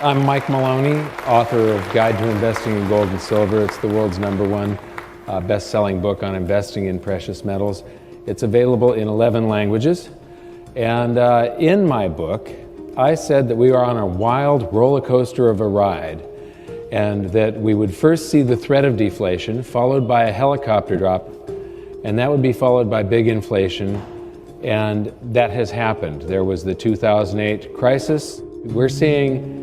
I'm Mike Maloney, author of Guide to Investing in Gold and Silver. It's the world's #1 best-selling book on investing in precious metals. It's available in 11 languages. And in my book, I said that we are on a wild roller coaster of a ride, and that we would first see the threat of deflation, followed by a helicopter drop, and that would be followed by big inflation, and that has happened. There was the 2008 crisis. We're seeing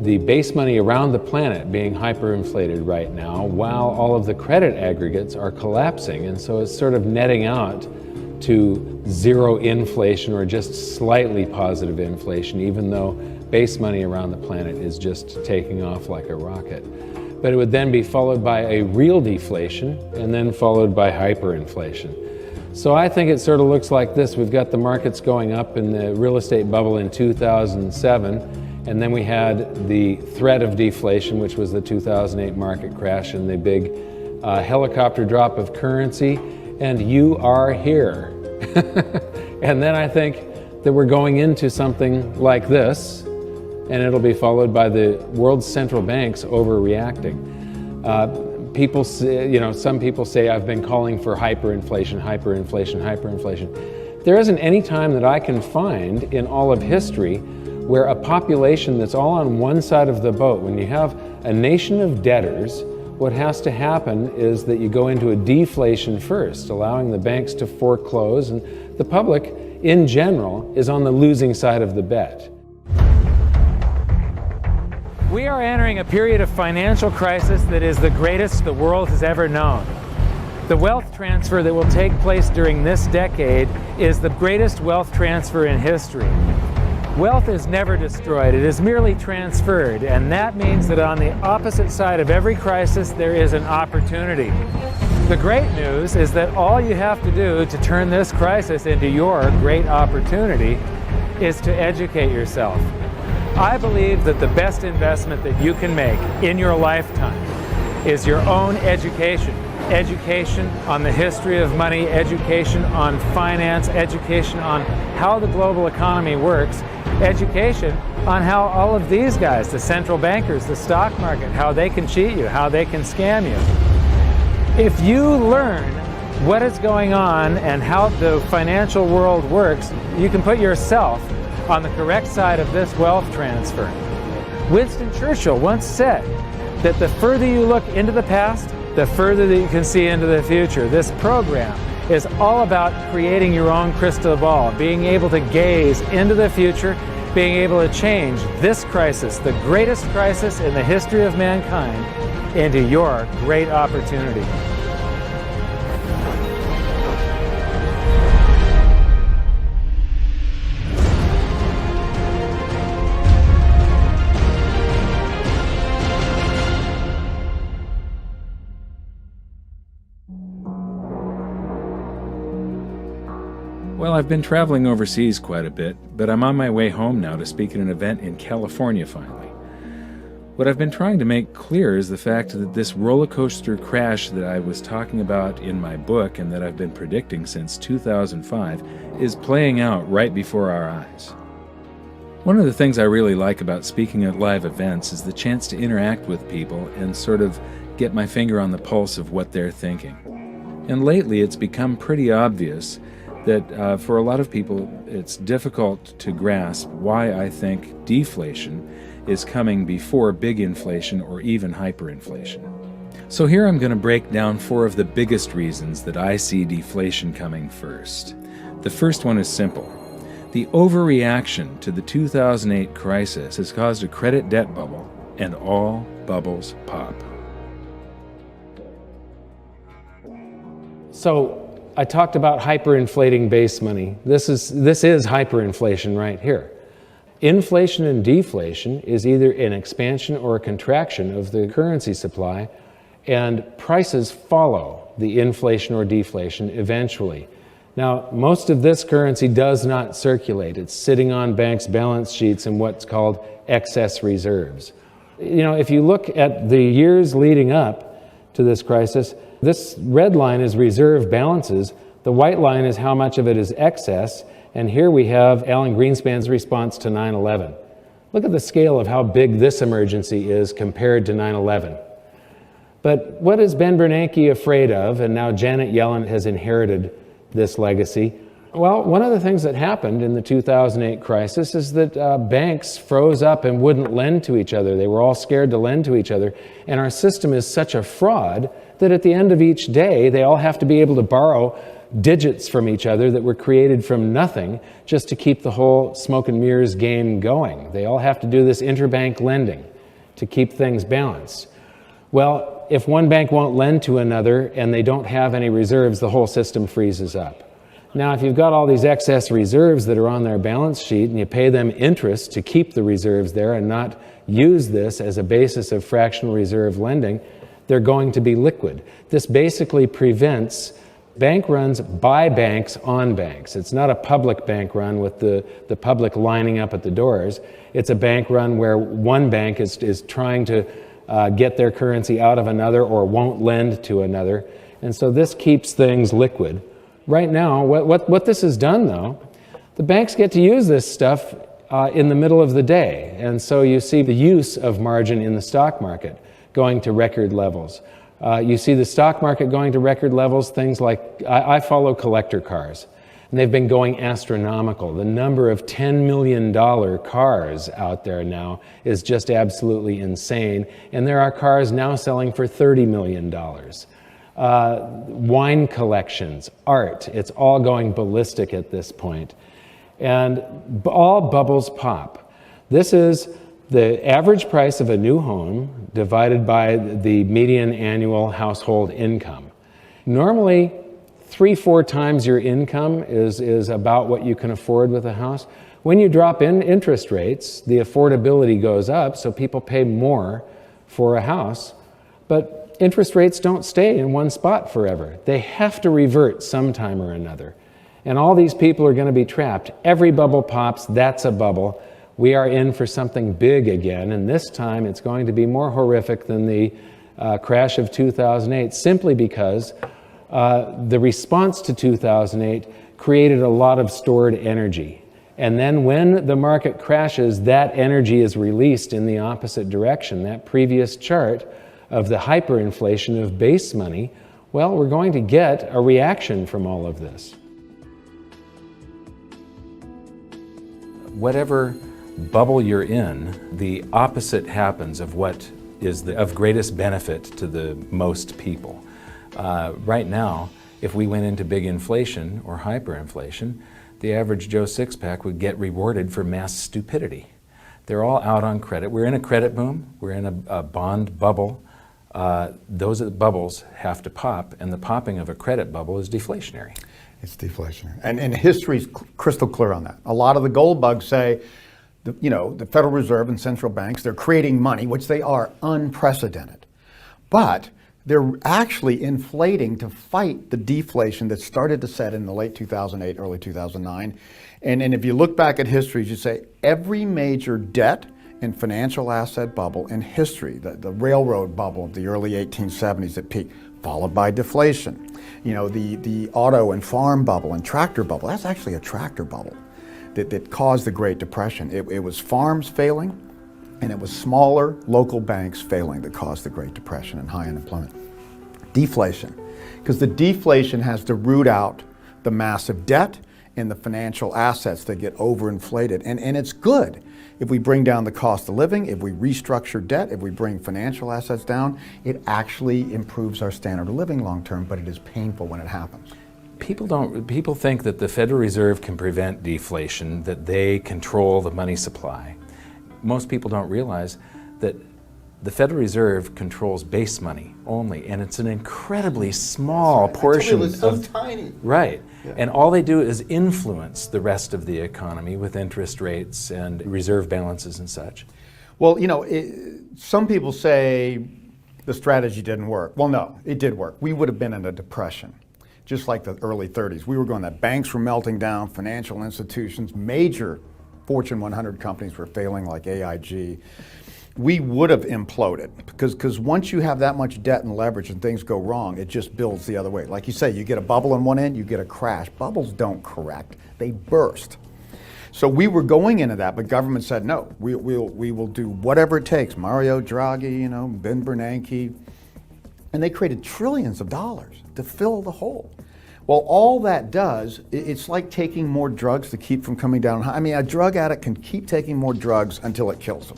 the base money around the planet being hyperinflated right now, while all of the credit aggregates are collapsing, and so it's sort of netting out to zero inflation or just slightly positive inflation, even though base money around the planet is just taking off like a rocket. But it would then be followed by a real deflation, and then followed by hyperinflation. So I think it sort of looks like this. We've got the markets going up in the real estate bubble in 2007, and then we had the threat of deflation, which was the 2008 market crash and the big helicopter drop of currency, and you are here. And then I think that we're going into something like this, and it'll be followed by the world's central banks overreacting. People say, some people say I've been calling for hyperinflation, hyperinflation, hyperinflation. There isn't any time that I can find in all of history where a population that's all on one side of the boat, when you have a nation of debtors, what has to happen is that you go into a deflation first, allowing the banks to foreclose, and the public, in general, is on the losing side of the bet. We are entering a period of financial crisis that is the greatest the world has ever known. The wealth transfer that will take place during this decade is the greatest wealth transfer in history. Wealth is never destroyed, it is merely transferred, and that means that on the opposite side of every crisis there is an opportunity. The great news is that all you have to do to turn this crisis into your great opportunity is to educate yourself. I believe that the best investment that you can make in your lifetime is your own education. Education on the history of money, education on finance, education on how the global economy works, education on how all of these guys, the central bankers, the stock market, how they can cheat you, how they can scam you. If you learn what is going on and how the financial world works, you can put yourself on the correct side of this wealth transfer. Winston Churchill once said that the further you look into the past, the further that you can see into the future. This program is all about creating your own crystal ball, being able to gaze into the future, being able to change this crisis, the greatest crisis in the history of mankind, into your great opportunity. Well, I've been traveling overseas quite a bit, but I'm on my way home now to speak at an event in California finally. What I've been trying to make clear is the fact that this roller coaster crash that I was talking about in my book and that I've been predicting since 2005 is playing out right before our eyes. One of the things I really like about speaking at live events is the chance to interact with people and sort of get my finger on the pulse of what they're thinking. And lately it's become pretty obvious that for a lot of people it's difficult to grasp why I think deflation is coming before big inflation or even hyperinflation. So here I'm going to break down 4 of the biggest reasons that I see deflation coming first. The first one is simple. The overreaction to the 2008 crisis has caused a credit debt bubble, and all bubbles pop. So I talked about hyperinflating base money. This is hyperinflation right here. Inflation and deflation is either an expansion or a contraction of the currency supply, and prices follow the inflation or deflation eventually. Now, most of this currency does not circulate. It's sitting on banks' balance sheets in what's called excess reserves. If you look at the years leading up to this crisis, this red line is reserve balances. The white line is how much of it is excess. And here we have Alan Greenspan's response to 9/11. Look at the scale of how big this emergency is compared to 9/11. But what is Ben Bernanke afraid of, and now Janet Yellen has inherited this legacy? Well, one of the things that happened in the 2008 crisis is that banks froze up and wouldn't lend to each other. They were all scared to lend to each other. And our system is such a fraud that at the end of each day, they all have to be able to borrow digits from each other that were created from nothing just to keep the whole smoke and mirrors game going. They all have to do this interbank lending to keep things balanced. Well, if one bank won't lend to another and they don't have any reserves, the whole system freezes up. Now, if you've got all these excess reserves that are on their balance sheet and you pay them interest to keep the reserves there and not use this as a basis of fractional reserve lending, they're going to be liquid. This basically prevents bank runs by banks on banks. It's not a public bank run with the public lining up at the doors. It's a bank run where one bank is trying to get their currency out of another or won't lend to another. And so this keeps things liquid. Right now, what this has done, though, the banks get to use this stuff in the middle of the day. And so you see the use of margin in the stock market going to record levels. You see the stock market going to record levels, things like, I follow collector cars, and they've been going astronomical. The number of $10 million cars out there now is just absolutely insane. And there are cars now selling for $30 million. Wine collections, art, it's all going ballistic at this point. And all bubbles pop. This is the average price of a new home divided by the median annual household income. Normally, 3-4 times your income is about what you can afford with a house. When you drop in interest rates, the affordability goes up, so people pay more for a house. But interest rates don't stay in one spot forever. They have to revert sometime or another. And all these people are going to be trapped. Every bubble pops, that's a bubble. We are in for something big again, and this time it's going to be more horrific than the crash of 2008, simply because the response to 2008 created a lot of stored energy. And then when the market crashes, that energy is released in the opposite direction. That previous chart of the hyperinflation of base money, well, we're going to get a reaction from all of this. Whatever bubble you're in, the opposite happens of what is of greatest benefit to the most people. Right now, if we went into big inflation or hyperinflation, the average Joe Sixpack would get rewarded for mass stupidity. They're all out on credit. We're in a credit boom. We're in a bond bubble. Those bubbles have to pop, and the popping of a credit bubble is deflationary. It's deflationary. And history's crystal clear on that. A lot of the gold bugs say, the Federal Reserve and central banks, they're creating money, which they are unprecedented. But they're actually inflating to fight the deflation that started to set in the late 2008, early 2009. And if you look back at history, you say every major debt and financial asset bubble in history, the railroad bubble of the early 1870s at peak, followed by deflation. The auto and farm bubble and tractor bubble, that's actually a tractor bubble that caused the Great Depression. It was farms failing, and it was smaller local banks failing that caused the Great Depression and high unemployment. Deflation, because the deflation has to root out the massive debt and the financial assets that get overinflated. And it's good if we bring down the cost of living, if we restructure debt, if we bring financial assets down, it actually improves our standard of living long term, but it is painful when it happens. People think that the Federal Reserve can prevent deflation, that they control the money supply. Most people don't realize that the Federal Reserve controls base money only, and it's an incredibly small portion. It's so tiny. Right. Yeah. And all they do is influence the rest of the economy with interest rates and reserve balances and such. Well, some people say the strategy didn't work. Well, no, it did work. We would have been in a depression, just like the early 30s. We were going that banks were melting down, financial institutions, major Fortune 100 companies were failing like AIG. We would have imploded because once you have that much debt and leverage and things go wrong, it just builds the other way. Like you say, you get a bubble on one end, you get a crash. Bubbles don't correct, they burst. So we were going into that, but government said, no, we will do whatever it takes. Mario Draghi, you know, Ben Bernanke, and they created trillions of dollars to fill the hole. Well, all that does, it's like taking more drugs to keep from coming down. I mean, a drug addict can keep taking more drugs until it kills them,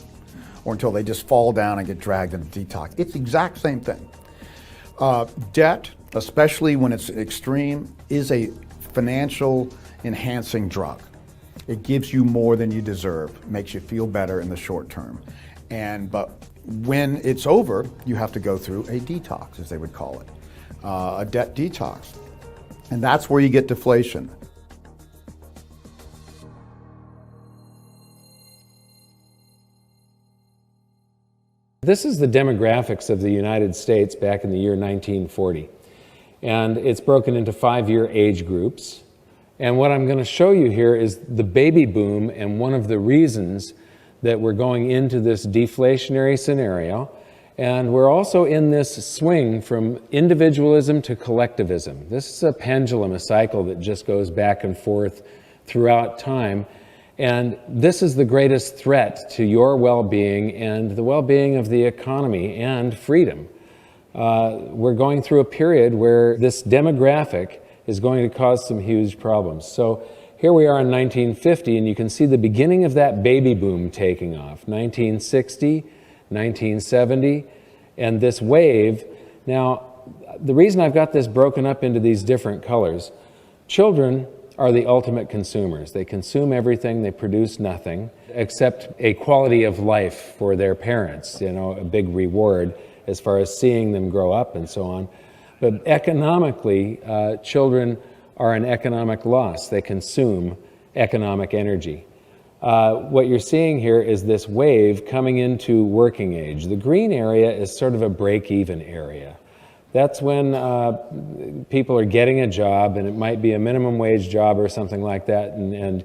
or until they just fall down and get dragged into detox. It's the exact same thing. Debt, especially when it's extreme, is a financial enhancing drug. It gives you more than you deserve, makes you feel better in the short term. But when it's over, you have to go through a detox, as they would call it, a debt detox. And that's where you get deflation. This is the demographics of the United States back in the year 1940. And it's broken into 5-year age groups. And what I'm going to show you here is the baby boom, and one of the reasons that we're going into this deflationary scenario. And we're also in this swing from individualism to collectivism. This is a pendulum, a cycle that just goes back and forth throughout time. And this is the greatest threat to your well-being and the well-being of the economy and freedom. We're going through a period where this demographic is going to cause some huge problems. So here we are in 1950, and you can see the beginning of that baby boom taking off. 1960, 1970, and this wave. Now, the reason I've got this broken up into these different colors, children are the ultimate consumers. They consume everything, they produce nothing, except a quality of life for their parents, you know, a big reward as far as seeing them grow up and so on. But economically, children are an economic loss. They consume economic energy. What you're seeing here is this wave coming into working age. The green area is sort of a break-even area. That's when people are getting a job, and it might be a minimum wage job or something like that, and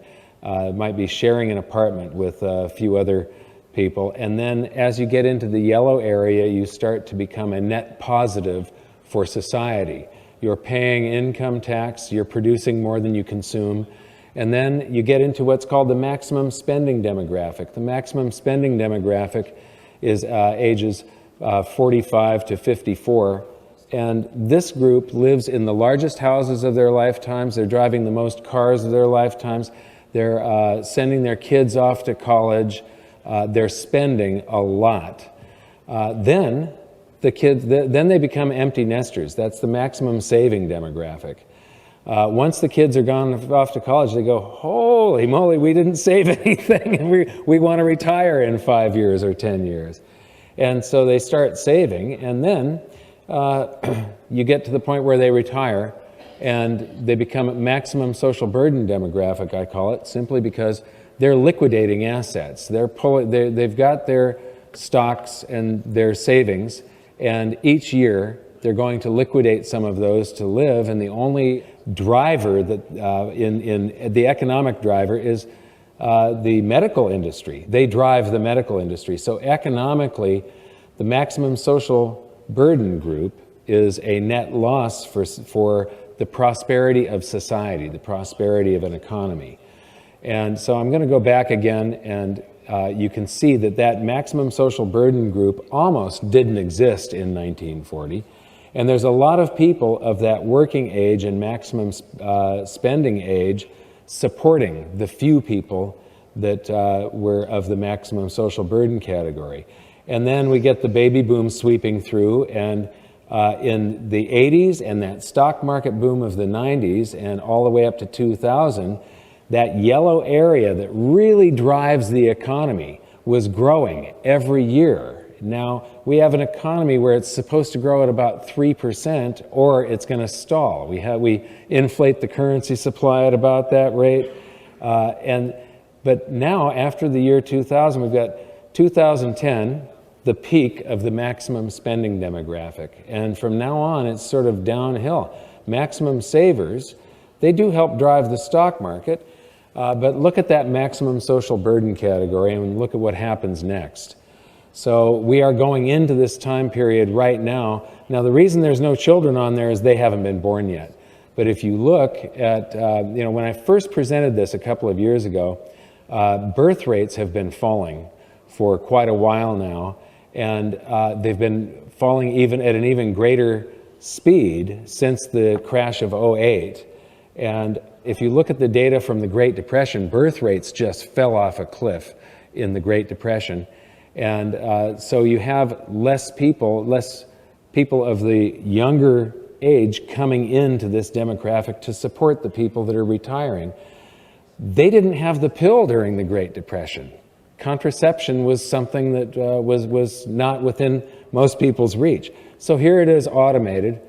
might be sharing an apartment with a few other people. And then as you get into the yellow area, you start to become a net positive for society. You're paying income tax, you're producing more than you consume, and then you get into what's called the maximum spending demographic. The maximum spending demographic is ages 45 to 54, and this group lives in the largest houses of their lifetimes. They're driving the most cars of their lifetimes. They're sending their kids off to college. They're spending a lot. Then they become empty nesters. That's the maximum saving demographic. Once the kids are gone off to college, they go, holy moly, we didn't save anything, and we want to retire in 5 years or 10 years. And so they start saving, and then you get to the point where they retire, and they become a maximum social burden demographic, I call it, simply because they're liquidating assets. They've got their stocks and their savings, and each year they're going to liquidate some of those to live, and the only driver that in the economic driver is the medical industry. They drive the medical industry. So economically, the maximum social burden group is a net loss for the prosperity of society, the prosperity of an economy. And so I'm going to go back again, and you can see that maximum social burden group almost didn't exist in 1940. And there's a lot of people of that working age and maximum spending age supporting the few people that were of the maximum social burden category. And then we get the baby boom sweeping through, and in the 80s and that stock market boom of the 90s and all the way up to 2000, that yellow area that really drives the economy was growing every year. Now, we have an economy where it's supposed to grow at about 3%, or it's going to stall. We inflate the currency supply at about that rate. But now, after the year 2000, we've got 2010, the peak of the maximum spending demographic. And from now on, it's sort of downhill. Maximum savers, they do help drive the stock market, but look at that maximum social burden category and look at what happens next. So we are going into this time period right now. Now, the reason there's no children on there is they haven't been born yet. But if you look at, when I first presented this a couple of years ago, birth rates have been falling for quite a while now, and they've been falling even at an even greater speed since the crash of '08. And if you look at the data from the Great Depression, birth rates just fell off a cliff in the Great Depression. And so you have less people of the younger age coming into this demographic to support the people that are retiring. They didn't have the pill during the Great Depression. Contraception was something that was not within most people's reach. So here it is automated,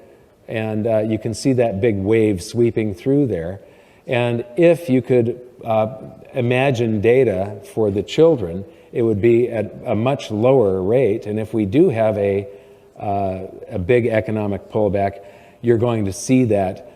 and you can see that big wave sweeping through there. And if you could imagine data for the children, it would be at a much lower rate. And if we do have a big economic pullback, you're going to see that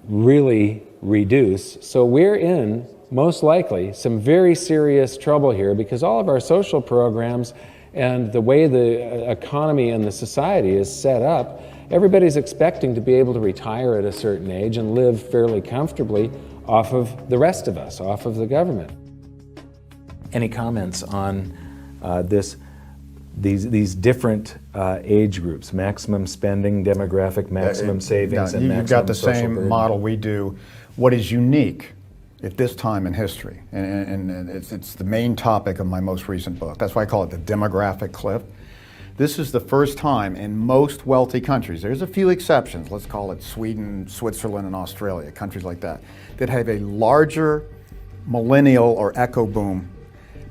really reduce. So we're in, most likely, some very serious trouble here, because all of our social programs and the way the economy and the society is set up, everybody's expecting to be able to retire at a certain age and live fairly comfortably off of the rest of us, off of the government. Any comments on these different age groups, maximum spending, demographic, maximum savings, and maximum you've got the social same burden? model we do. What is unique at this time in history, and it's the main topic of my most recent book. That's why I call it the demographic cliff. This is the first time in most wealthy countries, there's a few exceptions, let's call it Sweden, Switzerland, and Australia, countries like that have a larger millennial or echo boom,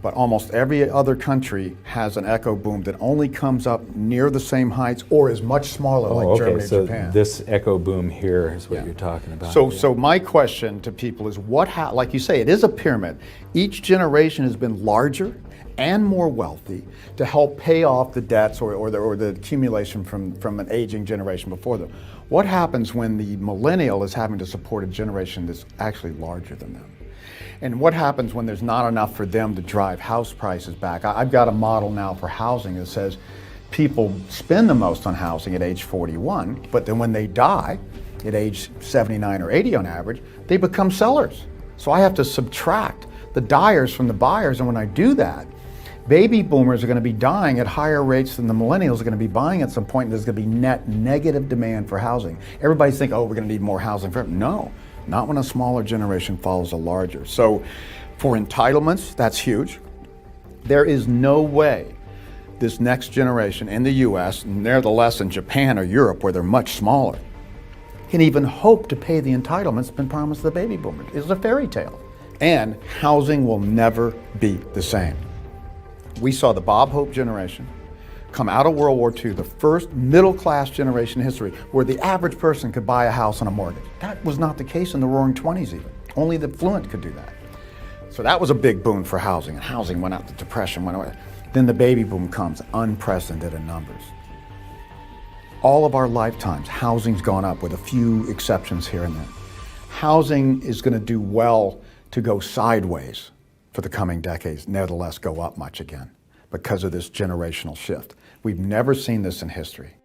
but almost every other country has an echo boom that only comes up near the same heights or is much smaller, like Germany and Japan. This echo boom here is what you're talking about. So my question to people is, like you say, it is a pyramid. Each generation has been larger and more wealthy to help pay off the debts or the accumulation from an aging generation before them. What happens when the millennial is having to support a generation that's actually larger than them? And what happens when there's not enough for them to drive house prices back? I've got a model now for housing that says people spend the most on housing at age 41, but then when they die at age 79 or 80 on average, they become sellers. So I have to subtract the dyers from the buyers, and when I do that, baby boomers are going to be dying at higher rates than the millennials are going to be buying at some point, and there's going to be net negative demand for housing. Everybody's thinking, oh, we're going to need more housing forever. No. Not when a smaller generation follows a larger. So for entitlements, that's huge. There is no way this next generation in the US, nevertheless in Japan or Europe where they're much smaller, can even hope to pay the entitlements that's been promised to the baby boomers. It's a fairy tale. And housing will never be the same. We saw the Bob Hope generation come out of World War II, the first middle-class generation in history where the average person could buy a house on a mortgage. That was not the case in the Roaring '20s even. Only the affluent could do that. So that was a big boon for housing, and housing went out, the depression went away. Then the baby boom comes, unprecedented in numbers. All of our lifetimes, housing's gone up with a few exceptions here and there. Housing is going to do well to go sideways for the coming decades, nevertheless go up much again because of this generational shift. We've never seen this in history.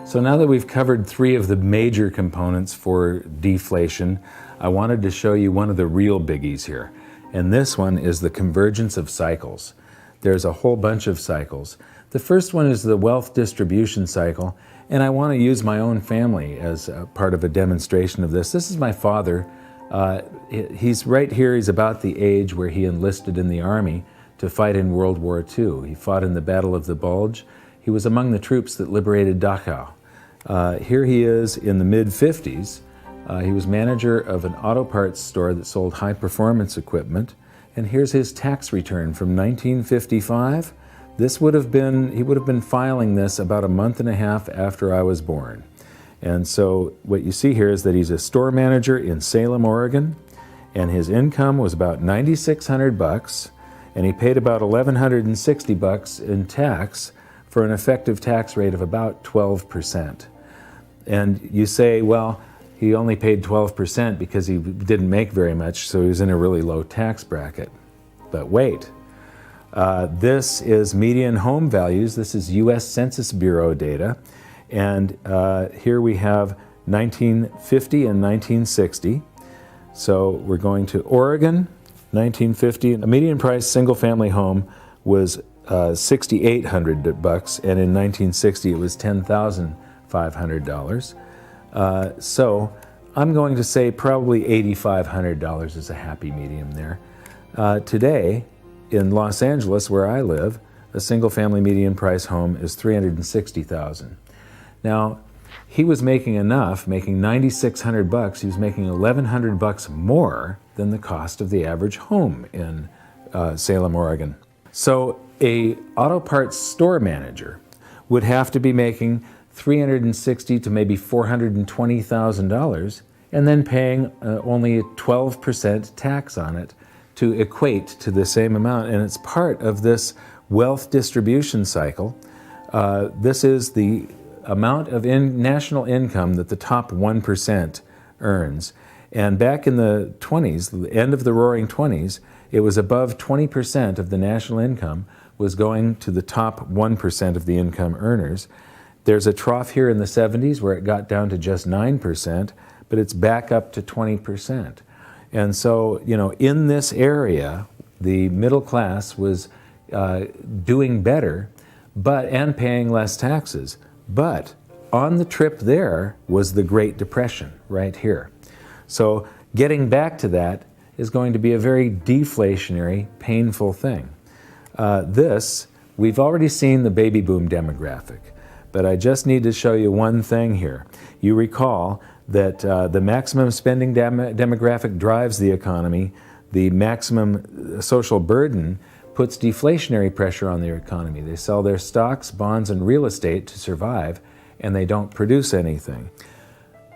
So now that we've covered three of the major components for deflation, I wanted to show you one of the real biggies here. And this one is the convergence of cycles. There's a whole bunch of cycles. The first one is the wealth distribution cycle, and I want to use my own family as a part of a demonstration of this. This is my father. He's right here. He's about the age where he enlisted in the Army to fight in World War II. He fought in the Battle of the Bulge. He was among the troops that liberated Dachau. Here he is in the mid-50s. He was manager of an auto parts store that sold high-performance equipment. And here's his tax return from 1955. He would have been filing this about a month and a half after I was born. And so what you see here is that he's a store manager in Salem, Oregon, and his income was about $9,600, and he paid about $1,160 in tax for an effective tax rate of about 12%. And you say, well, he only paid 12% because he didn't make very much, so he was in a really low tax bracket. But wait, this is median home values. This is U.S. Census Bureau data. And here we have 1950 and 1960. So we're going to Oregon, 1950. A median price single-family home was $6,800, and in 1960 it was $10,500. So I'm going to say probably $8,500 is a happy medium there. Today, in Los Angeles, where I live, a single-family median price home is $360,000. Now, he was making enough, making $9,600. He was making $1,100 more than the cost of the average home in Salem, Oregon. So a auto parts store manager would have to be making $360,000 to maybe $420,000, and then paying only a 12% tax on it to equate to the same amount. And it's part of this wealth distribution cycle. This is the amount of national income that the top 1% earns. And back in the 20s, the end of the Roaring 20s, it was above 20% of the national income was going to the top 1% of the income earners. There's a trough here in the 70s where it got down to just 9%, but it's back up to 20%. And so, you know, in this area, the middle class was doing better, and paying less taxes. But on the trip there was the Great Depression right here. So getting back to that is going to be a very deflationary, painful thing. We've already seen the baby boom demographic, but I just need to show you one thing here. You recall that the maximum spending demographic drives the economy. The maximum social burden puts deflationary pressure on their economy. They sell their stocks, bonds, and real estate to survive, and they don't produce anything.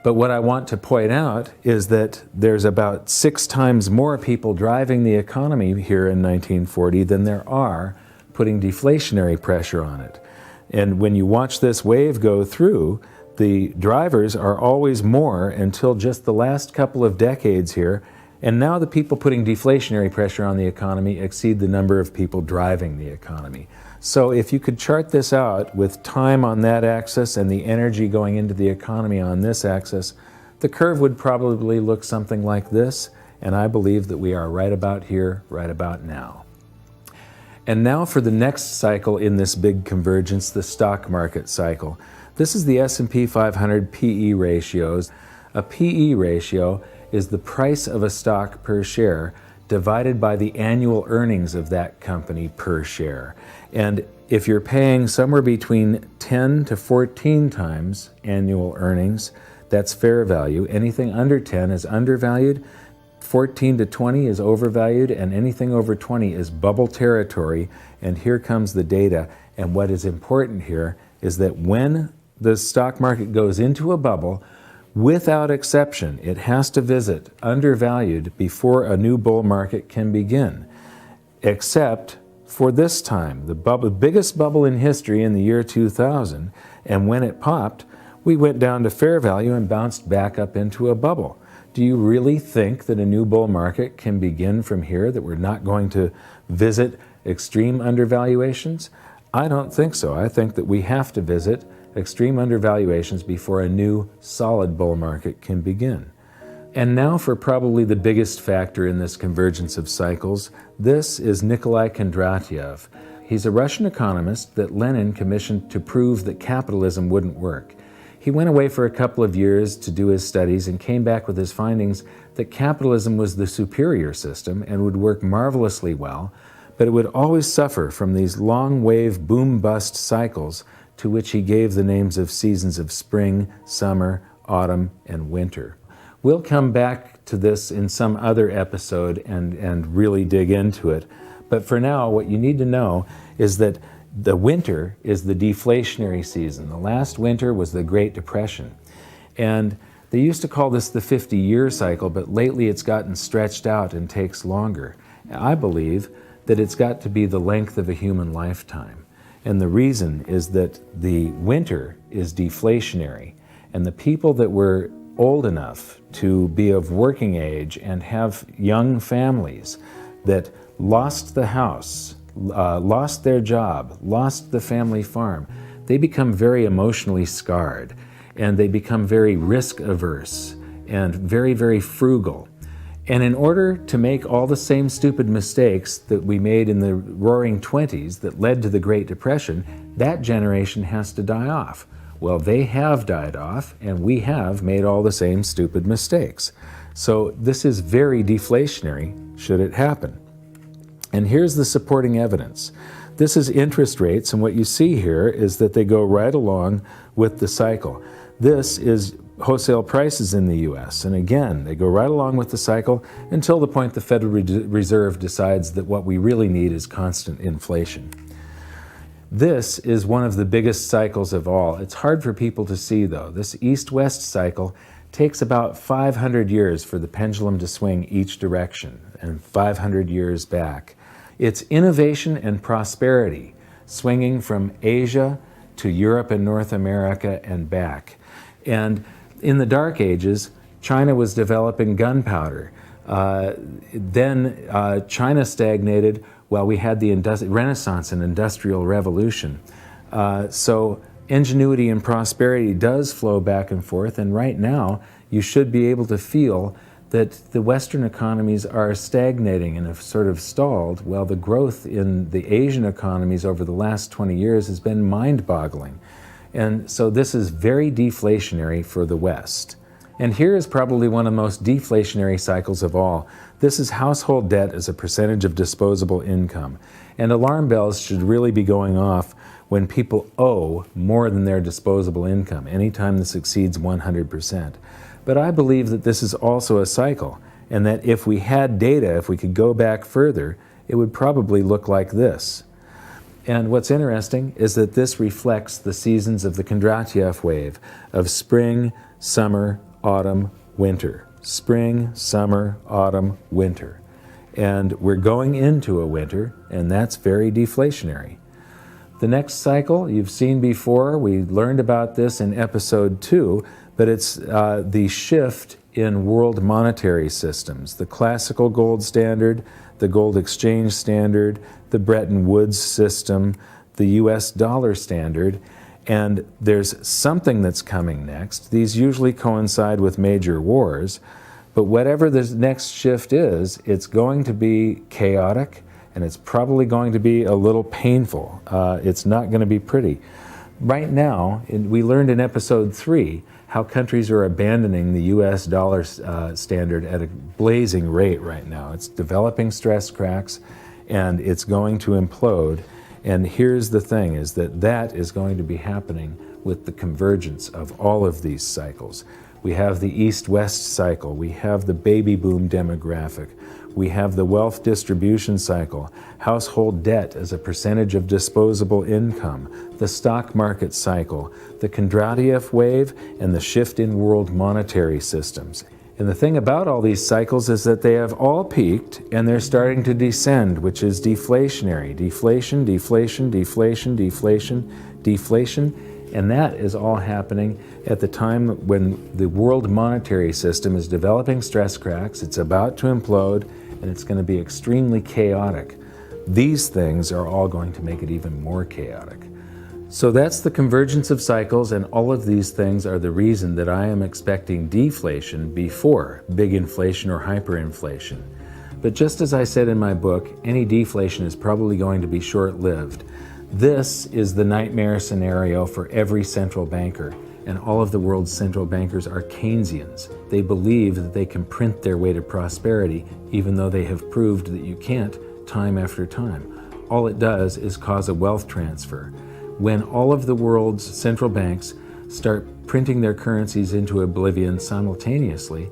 But what I want to point out is that there's about 6 times more people driving the economy here in 1940 than there are putting deflationary pressure on it. And when you watch this wave go through, the drivers are always more until just the last couple of decades here. And now the people putting deflationary pressure on the economy exceed the number of people driving the economy. So if you could chart this out with time on that axis and the energy going into the economy on this axis, the curve would probably look something like this. And I believe that we are right about here, right about now. And now for the next cycle in this big convergence, the stock market cycle. This is the S&P 500 PE ratios. A PE ratio is the price of a stock per share divided by the annual earnings of that company per share. And if you're paying somewhere between 10 to 14 times annual earnings, that's fair value. Anything under 10 is undervalued. 14 to 20 is overvalued, and anything over 20 is bubble territory. And here comes the data. And what is important here is that when the stock market goes into a bubble, without exception, it has to visit undervalued before a new bull market can begin. Except for this time, the biggest bubble in history in the year 2000, and when it popped, we went down to fair value and bounced back up into a bubble. Do you really think that a new bull market can begin from here, that we're not going to visit extreme undervaluations? I don't think so. I think that we have to visit extreme undervaluations before a new solid bull market can begin. And now for probably the biggest factor in this convergence of cycles. This is Nikolai Kondratyev. He's a Russian economist that Lenin commissioned to prove that capitalism wouldn't work. He went away for a couple of years to do his studies and came back with his findings that capitalism was the superior system and would work marvelously well, but it would always suffer from these long wave boom-bust cycles to which he gave the names of seasons of spring, summer, autumn, and winter. We'll come back to this in some other episode and really dig into it. But for now, what you need to know is that the winter is the deflationary season. The last winter was the Great Depression. And they used to call this the 50-year cycle, but lately it's gotten stretched out and takes longer. I believe that it's got to be the length of a human lifetime. And the reason is that the winter is deflationary. And the people that were old enough to be of working age and have young families that lost the house, lost their job, lost the family farm, they become very emotionally scarred. and they become very risk averse and very, very frugal. And in order to make all the same stupid mistakes that we made in the roaring 20s that led to the Great Depression, that generation has to die off. Well, they have died off, and we have made all the same stupid mistakes. So this is very deflationary, should it happen. And here's the supporting evidence. This is interest rates, and what you see here is that they go right along with the cycle. This is wholesale prices in the US, and again, they go right along with the cycle until the point the Federal Reserve decides that what we really need is constant inflation. This is one of the biggest cycles of all. It's hard for people to see, though. This east-west cycle takes about 500 years for the pendulum to swing each direction, and 500 years back. It's innovation and prosperity, swinging from Asia to Europe and North America and back. And in the Dark Ages, China was developing gunpowder. Then China stagnated while we had the Renaissance and Industrial Revolution. So ingenuity and prosperity does flow back and forth, and right now you should be able to feel that the Western economies are stagnating and have sort of stalled, while the growth in the Asian economies over the last 20 years has been mind-boggling. And so this is very deflationary for the West. And here is probably one of the most deflationary cycles of all. This is household debt as a percentage of disposable income. And alarm bells should really be going off when people owe more than their disposable income, anytime this exceeds 100%. But I believe that this is also a cycle, and that if we had data, if we could go back further, it would probably look like this. And what's interesting is that this reflects the seasons of the Kondratiev wave of spring, summer, autumn, winter. Spring, summer, autumn, winter. And we're going into a winter, and that's very deflationary. The next cycle you've seen before, we learned about this in episode 2, but it's the shift in world monetary systems. The classical gold standard, the gold exchange standard, the Bretton Woods system, the US dollar standard, and there's something that's coming next. These usually coincide with major wars, but whatever this next shift is, it's going to be chaotic, and it's probably going to be a little painful. It's not going to be pretty. Right now, we learned in episode 3 how countries are abandoning the US dollar standard at a blazing rate right now. It's developing stress cracks, and it's going to implode. And here's the thing, is that that is going to be happening with the convergence of all of these cycles. We have the East-West cycle, we have the baby boom demographic, we have the wealth distribution cycle, household debt as a percentage of disposable income, the stock market cycle, the Kondratiev wave, and the shift in world monetary systems. And the thing about all these cycles is that they have all peaked and they're starting to descend, which is deflationary. Deflation, deflation, deflation, deflation, deflation. And that is all happening at the time when the world monetary system is developing stress cracks, it's about to implode, and it's going to be extremely chaotic. These things are all going to make it even more chaotic. So that's the convergence of cycles, and all of these things are the reason that I am expecting deflation before big inflation or hyperinflation. But just as I said in my book, any deflation is probably going to be short-lived. This is the nightmare scenario for every central banker, and all of the world's central bankers are Keynesians. They believe that they can print their way to prosperity, even though they have proved that you can't time after time. All it does is cause a wealth transfer. When all of the world's central banks start printing their currencies into oblivion simultaneously,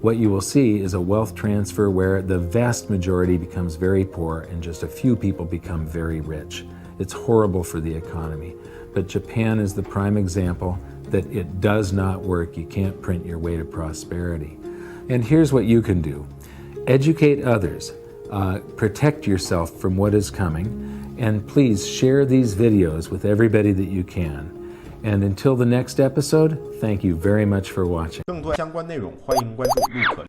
what you will see is a wealth transfer where the vast majority becomes very poor and just a few people become very rich. It's horrible for the economy, but Japan is the prime example that it does not work. You can't print your way to prosperity. And here's what you can do. Educate others, protect yourself from what is coming, and please share these videos with everybody that you can. And until the next episode, thank you very much for watching. 更多相关内容，欢迎关注陆可